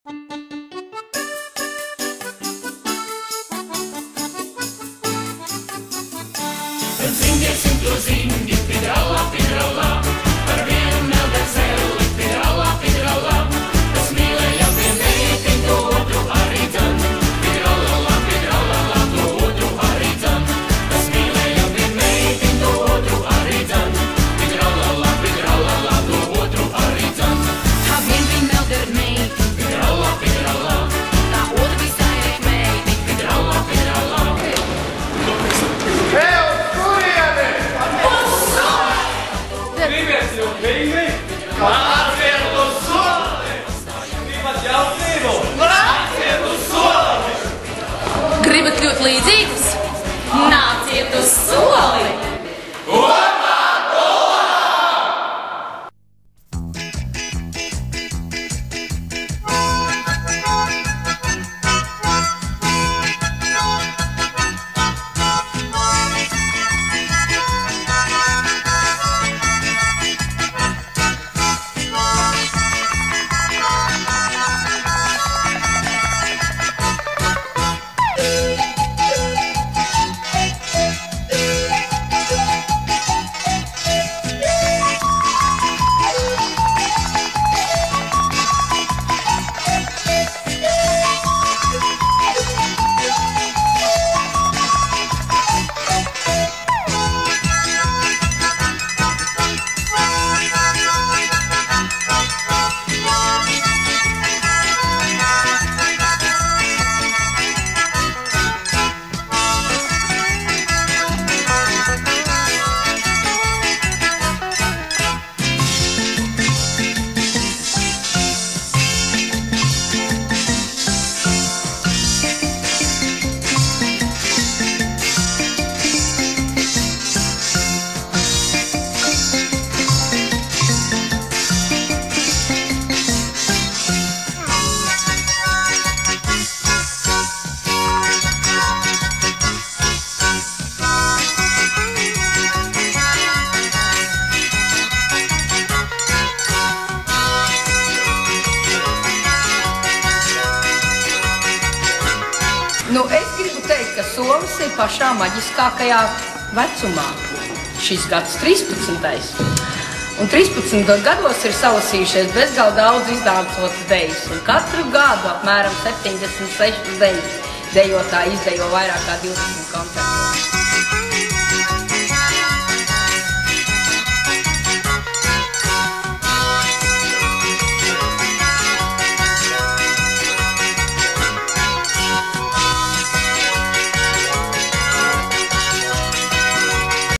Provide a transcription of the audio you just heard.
Un zinniesim to zingi, pidrala, pidrala, par vienu meldezeli, pidrala, pidrala, kas mīlēja vienīgi, to otru arī dzan, pidrala, pidrala, to otru arī dzan, kas mīlēja vienīgi, to otru arī dzan, pidrala, pidrala, to otru arī dzan. Tā vien bija melda ar meiti, Pidrala, pidrala, tā otra visai ar meiti, pidrala, pidrala. Gribiet ilgīgi, nāciet uz soli! Gribat jaunību, nāciet uz soli! gribat kļūt līdzīgus? Nāciet uz soli! Nu, es gribu teikt, ka solis ir pašā maģiskākajā vecumā. Šis gads 13. Un 13 gados ir salasījušies bezgalīgi daudz izdāvātas dejas. Un katru gadu apmēram 76 dejas dejotāji izdejo vairāk kā 20 koncertos.